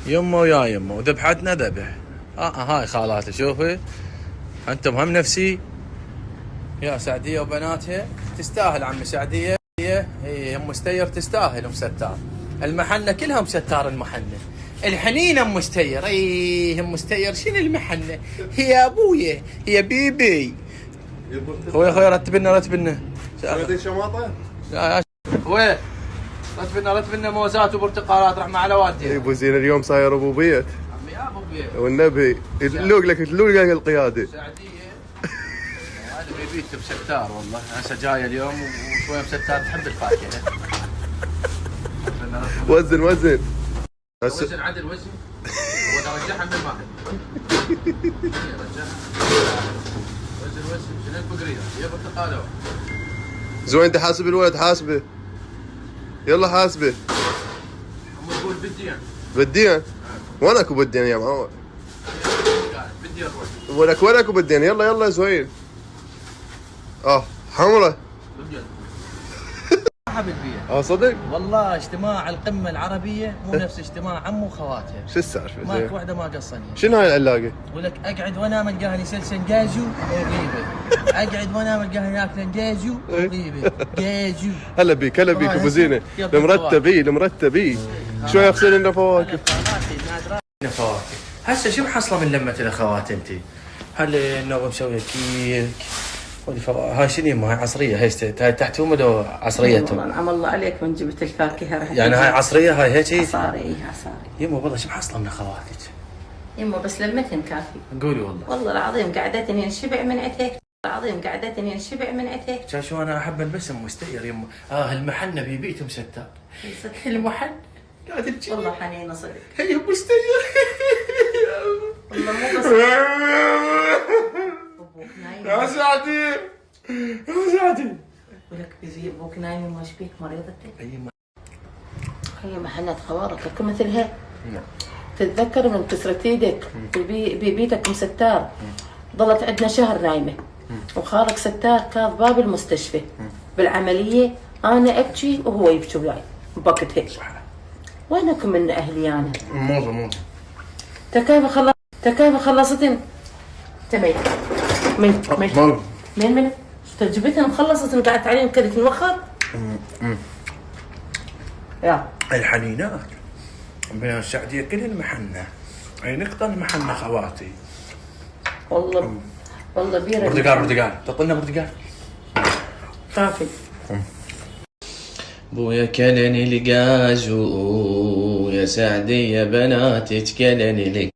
يمه ويا يمه وذبحتنا ذبح. هاي خالاتي شوفي انتم هم نفسي. يا سعديه وبناتها تستاهل عمي سعديه. هي ام مستير تستاهل ام ستار. المحنه كلها ام ستار المحنه. الحنين ام مستير. اي ام مستير شنو المحنه؟ هي ابويا هي بيبي. خويا رتب لنا هذه شماطه؟ خويا رتب لنا موزات وبرتقالات رحمه على والدي. اي ابو زين اليوم صاير ابو بيت. عمي يا ابو بيت والنبي تلوق لك القياده. سعديه هذا بيبيت بستار والله. هسه جايه اليوم وشويه بستار تحب الفاكهه. وزن وزن عدل وزن. وانا ارجعها من الماء. رجعها وزن شنو البقريه يا برتقاله. زوين انت حاسب الولد حاسبه. يلا حاسبه. عم تقول بديان. وين اكو بديان يا معود؟ بدي اروح. وين اكو بديان. يلا زوين. حمره. بالبيئة. صدق؟ والله اجتماع القمة العربية مو نفس اجتماع عمو وخواتها. شو السالفة؟ ماكو وحدة ما قصني. شنو هاي العلاقة؟ يقول لك اقعد وانام القاهني سلسن جاجو وغيبة. اقعد وانام القاهني ياكلن جاجو وغيبة. جاجو. هلا بيك ابو زينة. المرتبي. شوي اغسل لنا فواكه. فواكه. هسه شو محصلة من لمة الاخوات انت؟ هل النوبة مسوية كيك؟ هاي شنو يمه؟ هاي عصريه. هاي تحتهم ولا عصريتهم؟ والله نعم الله عليك من جبت الفاكهه راح يعني هاي عصريه هاي هيك عصاري. يمه والله شو محصله من اخواتك؟ يمه بس لمتهم كافي. قولي والله. والله العظيم قعدتني انشبع من عتيك. من عتيك. شو انا احب البس ام مستير يمه. المحنه بيبيتهم ستار. المحن قاعد تجي والله حنينه صدق. هي مستير. والله مو بس ابوك نايم. يا سعدي ولك بيزي ابوك نايم وما شبيك مريضتك. هي محنة خوارق مثلها. تتذكر من كسرت ايدك ببيتك مستار. ظلت عندنا شهر نايمه وخالك ستار كاظ باب المستشفى بالعمليه. انا ابكي وهو يبكي وياي بوقتها. وينكم من اهلي انا؟ مو تكايف خلصتن. تميت من جبتها مخلصة وقعدت عليهم كذا نوخر. يا الحنينات بين السعديه كل المحنه. اي نقطه المحنه خواتي. والله بيرة. برتقال تعطينا برتقال كافي. بويا كلني القاجو يا سعدي يا بناتك كلني